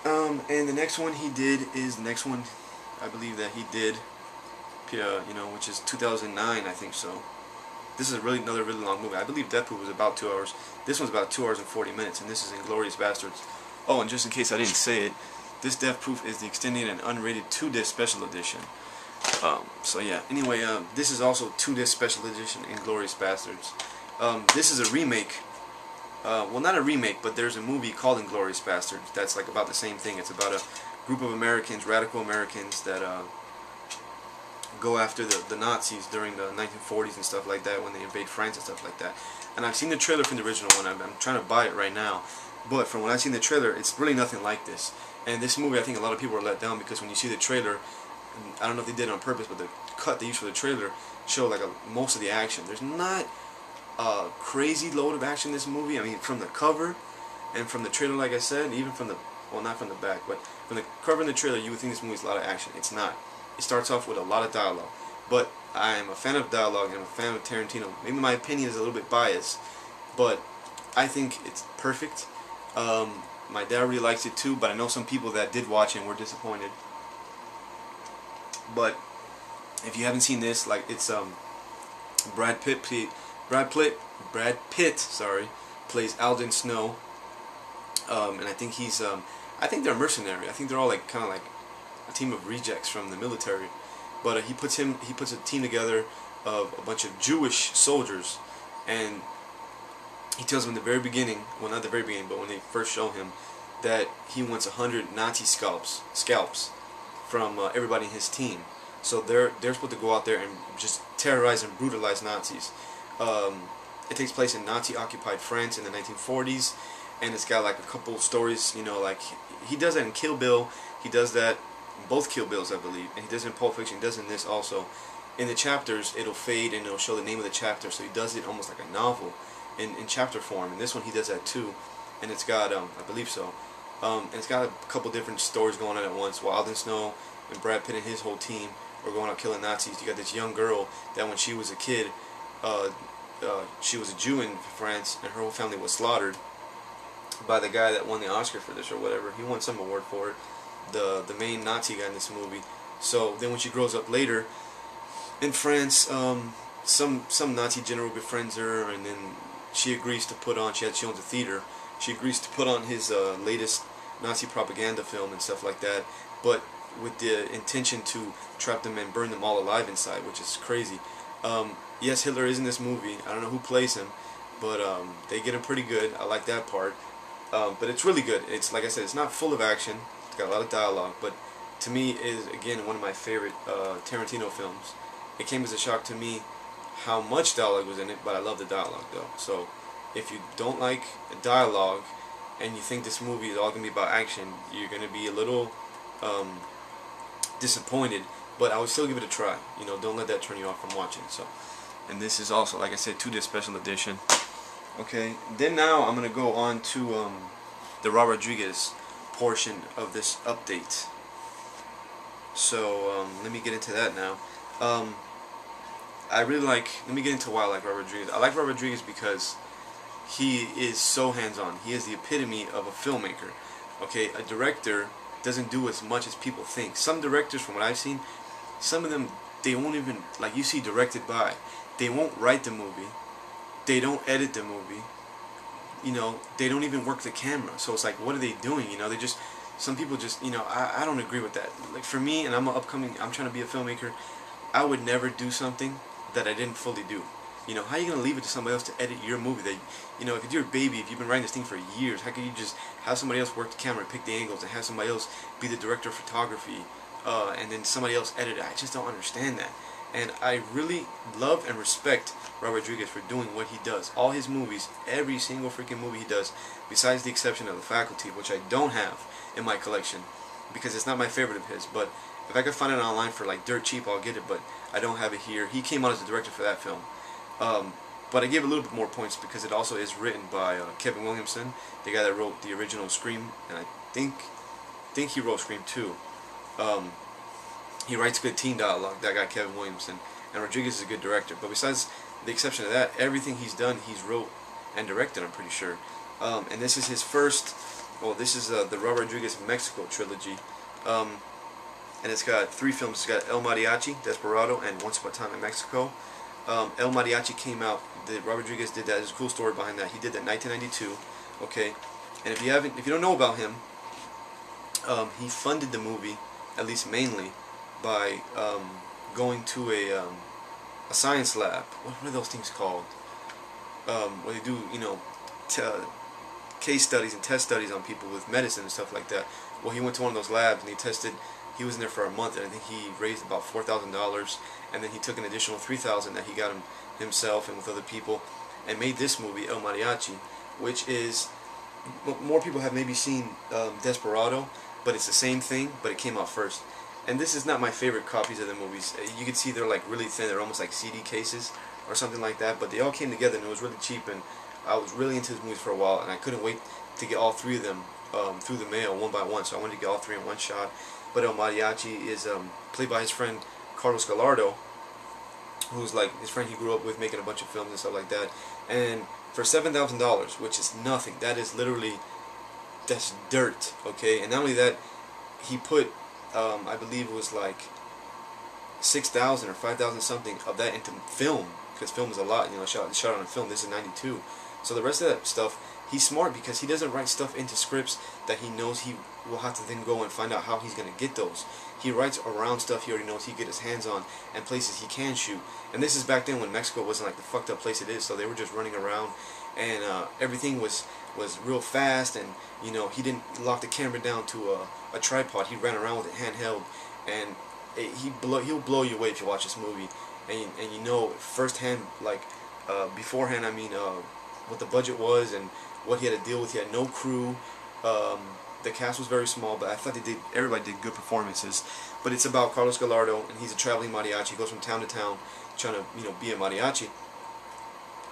And the next one he did is the next one I believe that he did, which is 2009, I think so. This is another really long movie. I believe Death Proof was about 2 hours. This one's about 2 hours and 40 minutes, and this is Inglourious Basterds. Oh, and just in case I didn't say it, this Death Proof is the extended and unrated 2-disc special edition. So yeah, anyway, this is also 2-disc special edition Inglourious Basterds. This is a remake. Well, not a remake, but there's a movie called Inglourious Basterds that's like about the same thing. It's about a group of Americans, radical Americans, that go after the Nazis during the 1940s and stuff like that, when they invade France and stuff like that. And I've seen the trailer from the original one. I'm trying to buy it right now, but from when I've seen the trailer, it's really nothing like this. And this movie, I think a lot of people are let down, because when you see the trailer, I don't know if they did it on purpose, but the cut they used for the trailer show like most of the action. There's not a crazy load of action in this movie. I mean, from the cover and from the trailer, like I said, even from the, well, not from the back, but from the cover and the trailer, you would think this movie's a lot of action. It's not. It starts off with a lot of dialogue, but I'm a fan of dialogue and I'm a fan of Tarantino. Maybe my opinion is a little bit biased, but I think it's perfect. My dad really likes it too, but I know some people that did watch it and were disappointed. But if you haven't seen this, like, it's Brad Pitt, sorry, plays Alden Snow, and I think he's I think they're mercenary. I think they're all like kind of like a team of rejects from the military, but he puts a team together of a bunch of Jewish soldiers, and he tells them in the very beginning, well, not the very beginning, but when they first show him, that he wants 100 Nazi scalps from everybody in his team. So they're supposed to go out there and just terrorize and brutalize Nazis. It takes place in Nazi-occupied France in the 1940s, and it's got like a couple stories, like he does that in Kill Bill, he does that in both Kill Bills, I believe, and he does it in Pulp Fiction, he does it in this also. In the chapters, it'll fade and it'll show the name of the chapter, so he does it almost like a novel in chapter form, and this one he does that too, and it's got, I believe so, and it's got a couple different stories going on at once, while Alden Snow and Brad Pitt and his whole team are going out killing Nazis. You got this young girl that when she was a kid, she was a Jew in France, and her whole family was slaughtered by the guy that won the Oscar for this or whatever. He won some award for it, the main Nazi guy in this movie. So then when she grows up later in France, some Nazi general befriends her, and then she agrees to put on, she owns a theater, she agrees to put on his latest Nazi propaganda film and stuff like that, but with the intention to trap them and burn them all alive inside, which is crazy. Yes, Hitler is in this movie. I don't know who plays him, but they get him pretty good. I like that part. But it's really good. It's, like I said, it's not full of action. It's got a lot of dialogue, but to me is, again, one of my favorite Tarantino films. It came as a shock to me how much dialogue was in it, but I love the dialogue though. So if you don't like dialogue and you think this movie is all going to be about action, you're going to be a little disappointed, but I would still give it a try. Don't let that turn you off from watching. So, and this is also, like I said, 2-disc special edition. Okay, then now I'm gonna go on to the Robert Rodriguez portion of this update. So let me get into that now. Let me get into why I like Robert Rodriguez. I like Robert Rodriguez because he is so hands-on. He is the epitome of a filmmaker. Okay, a director doesn't do as much as people think. Some directors, from what I've seen, some of them, they won't even, like you see directed by, they won't write the movie, they don't edit the movie, they don't even work the camera. So it's like, what are they doing? They just, some people just, I don't agree with that. Like for me, and I'm trying to be a filmmaker, I would never do something that I didn't fully do. How are you going to leave it to somebody else to edit your movie? That, if it's your baby, if you've been writing this thing for years, how can you just have somebody else work the camera, pick the angles, and have somebody else be the director of photography, and then somebody else edit it? I just don't understand that. And I really love and respect Robert Rodriguez for doing what he does. All his movies, every single freaking movie he does, besides the exception of The Faculty, which I don't have in my collection, because it's not my favorite of his, but if I could find it online for like dirt cheap, I'll get it, but I don't have it here. He came out as the director for that film. But I give a little bit more points because it also is written by Kevin Williamson, the guy that wrote the original Scream, and I think he wrote Scream 2. He writes good teen dialogue, that guy Kevin Williamson, and Rodriguez is a good director. But besides the exception of that, everything he's done, he's wrote and directed, I'm pretty sure. And this is his first well, this is the Robert Rodriguez Mexico trilogy, and it's got 3 films. It's got El Mariachi, Desperado, and Once Upon a Time in Mexico. El Mariachi came out. Robert Rodriguez did that. There's a cool story behind that. He did that in 1992. Okay, and if you don't know about him, he funded the movie, at least mainly, by going to a science lab. What are those things called? Where they do, you know, case studies and test studies on people with medicine and stuff like that. Well, he went to one of those labs and he tested. He was in there for a month, and I think he raised about $4,000, and then he took an additional $3,000 that he got himself and with other people, and made this movie El Mariachi, which is, more people have maybe seen Desperado, but it's the same thing, but it came out first. And this is not my favorite copies of the movies. You can see they're like really thin. They're almost like CD cases or something like that. But they all came together, and it was really cheap. And I was really into these movies for a while, and I couldn't wait to get all 3 of them through the mail one by one. So I wanted to get all 3 in one shot. But El Mariachi is played by his friend Carlos Gallardo, who's like his friend he grew up with, making a bunch of films and stuff like that. And for $7,000, which is nothing, that is literally, that's dirt. Okay, and not only that, he put I believe it was like 6,000 or 5,000 something of that into film, because film is a lot, you know, shot on a film. This is 92, so the rest of that stuff, he's smart because he doesn't write stuff into scripts that he knows he will have to then go and find out how he's going to get those. He writes around stuff he already knows he get his hands on and places he can shoot. And this is back then when Mexico wasn't like the fucked up place it is, so they were just running around, and everything was real fast, and you know, he didn't lock the camera down to a tripod. He ran around with it handheld, and he'll blow you away if you watch this movie, and you know firsthand, like beforehand, I mean, what the budget was and what he had to deal with. He had no crew. The cast was very small, but I thought everybody did good performances. But it's about Carlos Gallardo, and he's a traveling mariachi. He goes from town to town trying to, you know, be a mariachi,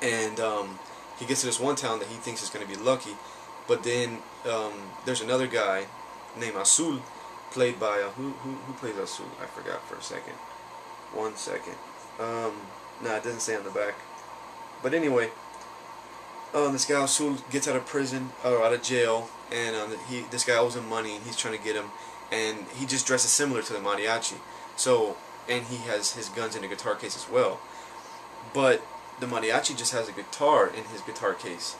and he gets to this one town that he thinks is going to be lucky, but then there's another guy named Azul, played by who plays Azul? I forgot for a second. 1 second. Nah, it doesn't say on the back. But anyway, this guy Azul gets out of prison or out of jail, and this guy owes him money, and he's trying to get him, and he just dresses similar to the mariachi. So, and he has his guns in a guitar case as well. But the mariachi just has a guitar in his guitar case.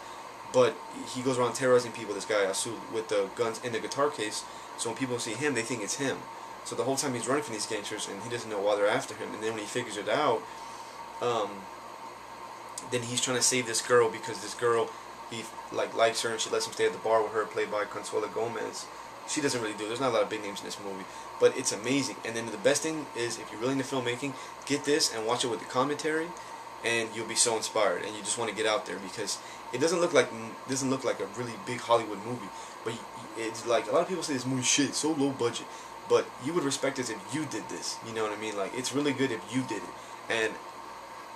But he goes around terrorizing people, this guy Azul, with the guns in the guitar case. So when people see him, they think it's him. So the whole time he's running from these gangsters, and he doesn't know why they're after him. And then when he figures it out, then he's trying to save this girl, because this girl, he likes her, and she lets him stay at the bar with her, played by Consuela Gomez. She doesn't really do. There's not a lot of big names in this movie, but it's amazing. And then the best thing is, if you're really into filmmaking, get this and watch it with the commentary, and you'll be so inspired, and you just want to get out there, because it doesn't look like a really big Hollywood movie, but it's like, a lot of people say this movie shit, it's so low budget, but you would respect this if you did this. You know what I mean? Like, it's really good if you did it, and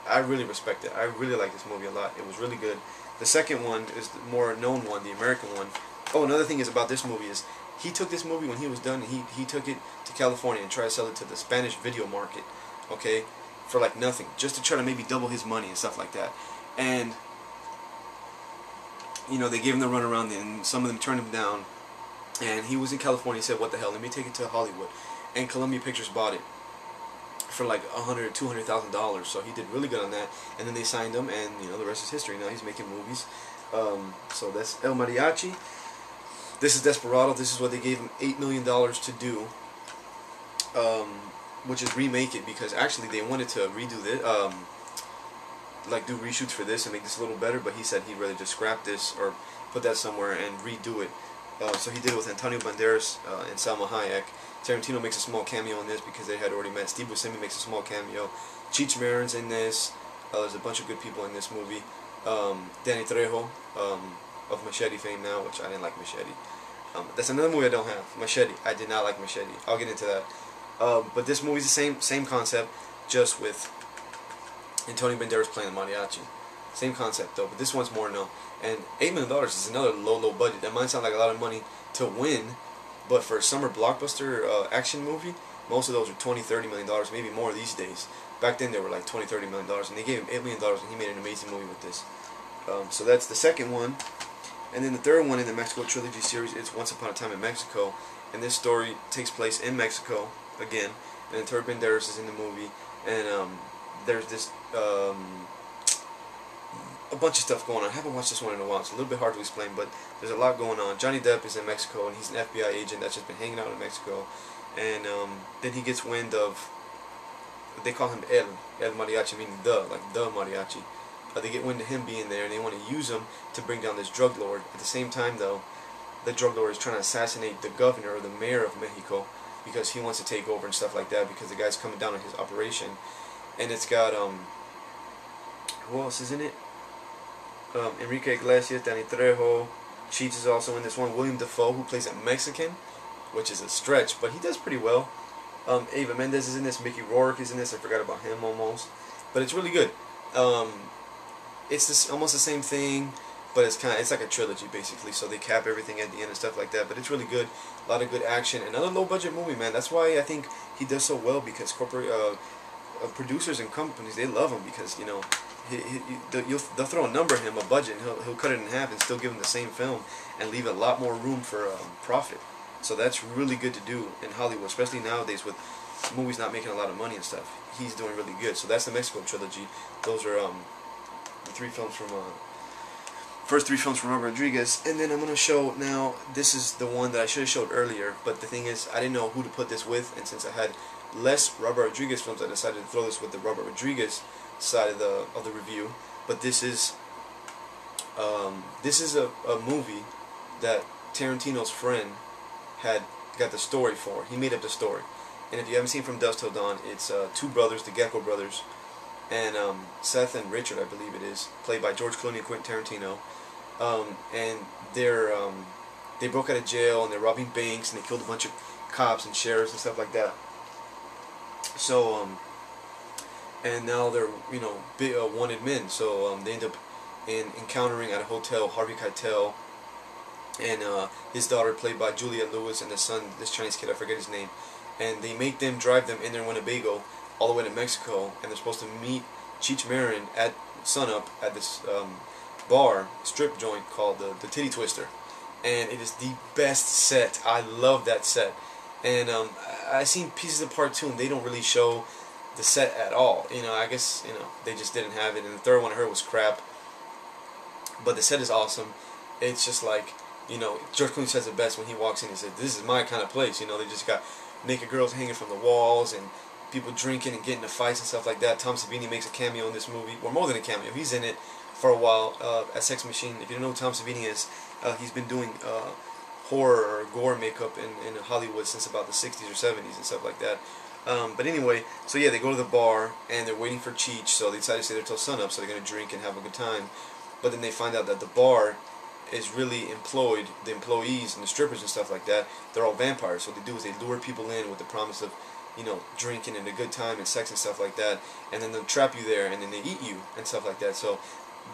I really respect it. I really like this movie a lot. It was really good. The second one is the more known one, the American one. Oh, another thing is about this movie is, he took this movie when he was done, he took it to California and tried to sell it to the Spanish video market, okay, for like nothing, just to try to maybe double his money and stuff like that. And you know, they gave him the runaround, and some of them turned him down. And he was in California. He said, "What the hell? Let me take it to Hollywood." And Columbia Pictures bought it for like $100,000 to $200,000. So he did really good on that. And then they signed him, and you know, the rest is history. Now he's making movies. So that's El Mariachi. This is Desperado. This is what they gave him $8 million to do, which is remake it, because actually they wanted to redo this, like do reshoots for this and make this a little better, but he said he'd rather just scrap this or put that somewhere and redo it. So he did it with Antonio Banderas and Salma Hayek. Tarantino makes a small cameo in this because they had already met. Steve Buscemi makes a small cameo. Cheech Marin's in this. There's a bunch of good people in this movie. Danny Trejo, of Machete fame now, which I didn't like Machete. That's another movie I don't have. Machete. I did not like Machete. I'll get into that. But this movie's the same concept, just with Antonio Banderas playing the mariachi. Same concept though, but this one's more known. And $8 million is another low budget. That might sound like a lot of money to win, but for a summer blockbuster action movie, most of those are $20, $30 million, maybe more these days. Back then they were like $20, $30 million, and they gave him $8 million, and he made an amazing movie with this. So that's the second one. And then the third one in the Mexico trilogy series is Once Upon a Time in Mexico, and this story takes place in Mexico again. And Antonio Banderas is in the movie, and there's this a bunch of stuff going on. I haven't watched this one in a while. It's a little bit hard to explain, but there's a lot going on. Johnny Depp is in Mexico, and he's an FBI agent that's just been hanging out in Mexico. And then he gets wind of, they call him El Mariachi, meaning like the mariachi. They get wind of him being there, and they want to use him to bring down this drug lord. At the same time, though, the drug lord is trying to assassinate the governor or the mayor of Mexico because he wants to take over and stuff like that because the guy's coming down on his operation. And it's got, who else is in it? Enrique Iglesias, Danny Trejo, Cheech is also in this one. William Dafoe, who plays a Mexican, which is a stretch, but he does pretty well. Eva Mendes is in this. Mickey Rourke is in this. I forgot about him almost, but it's really good. It's almost the same thing, but it's like a trilogy basically. So they cap everything at the end and stuff like that. But it's really good. A lot of good action. Another low budget movie, man. That's why I think he does so well, because corporate producers and companies, they love him because, you know, they'll throw a number at him, a budget, and he'll cut it in half and still give him the same film and leave a lot more room for profit. So that's really good to do in Hollywood, especially nowadays with movies not making a lot of money and stuff. He's doing really good. So that's the Mexico trilogy. Those are the three films from first three films from Robert Rodriguez. And then I'm gonna show now. This is the one that I should have showed earlier, but the thing is, I didn't know who to put this with, and since I had less Robert Rodriguez films, I decided to throw this with the Robert Rodriguez side of the review. But this is a movie that Tarantino's friend had got the story for. He made up the story. And if you haven't seen From Dusk Till Dawn, it's two brothers, the Gecko brothers, and Seth and Richard, I believe it is, played by George Clooney and Quentin Tarantino. And they broke out of jail, and they're robbing banks, and they killed a bunch of cops and sheriffs and stuff like that. So and now they're, you know, wanted men. So they end up encountering at a hotel Harvey Keitel and his daughter, played by Juliette Lewis, and the son, this Chinese kid, I forget his name. And they make them drive them in their Winnebago all the way to Mexico, and they're supposed to meet Cheech Marin at sunup at this bar, strip joint called the Titty Twister. And it is the best set. I love that set. And I seen pieces of part 2, and they don't really show the set at all. You know, I guess, you know, they just didn't have it. And the third one I heard was crap. But the set is awesome. It's just like, you know, George Clooney says it best when he walks in. He said, "This is my kind of place." You know, they just got naked girls hanging from the walls and people drinking and getting into fights and stuff like that. Tom Savini makes a cameo in this movie, or more than a cameo. He's in it for a while as Sex Machine. If you don't know who Tom Savini is, he's been doing horror or gore makeup in Hollywood since about the 60s or 70s and stuff like that. But anyway, so yeah, they go to the bar and they're waiting for Cheech, so they decide to stay there till sunup, so they're going to drink and have a good time. But then they find out that the bar is really employed, the employees and the strippers and stuff like that, they're all vampires. So what they do is they lure people in with the promise of, you know, drinking and a good time and sex and stuff like that, and then they'll trap you there and then they eat you and stuff like that. So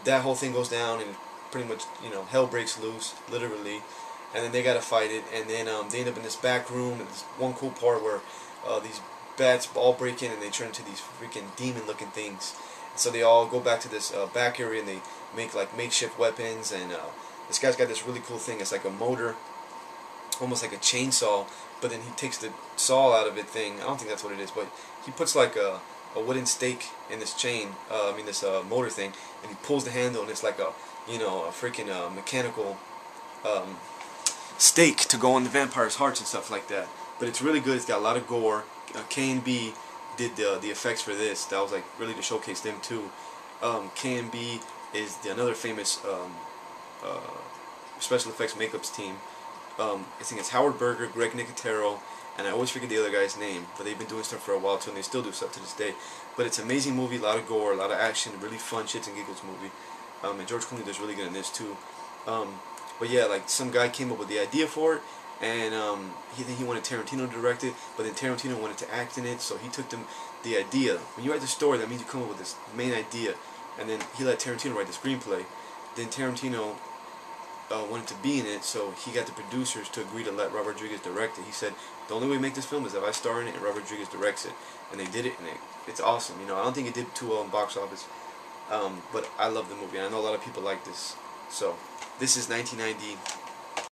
that whole thing goes down, and pretty much, you know, hell breaks loose, literally. And then they gotta fight it, and then they end up in this back room. And there's one cool part where these bats all break in and they turn into these freaking demon-looking things. So they all go back to this back area, and they make like makeshift weapons. And this guy's got this really cool thing. It's like a motor, almost like a chainsaw, but then he takes the saw out of it thing. I don't think that's what it is, but he puts like a wooden stake in this chain, this motor thing, and he pulls the handle, and it's like a, you know, a freaking mechanical stake to go on the vampires' hearts and stuff like that. But it's really good. It's got a lot of gore. K&B did the effects for this. That was like really to showcase them too. K&B is another famous special effects makeups team. I think it's Howard Berger, Greg Nicotero, and I always forget the other guy's name, but they've been doing stuff for a while too, and they still do stuff to this day. But it's an amazing movie, a lot of gore, a lot of action, really fun shits and giggles movie. And George Clooney does really good in this too. But yeah, like some guy came up with the idea for it, and he wanted Tarantino to direct it, but then Tarantino wanted to act in it, so he took the idea. When you write the story, that means you come up with this main idea, and then he let Tarantino write the screenplay. Then Tarantino wanted to be in it, so he got the producers to agree to let Robert Rodriguez direct it. He said, the only way to make this film is if I star in it and Robert Rodriguez directs it. And they did it, and it's awesome. You know, I don't think it did too well in box office, but I love the movie, and I know a lot of people like this. So this is 1990.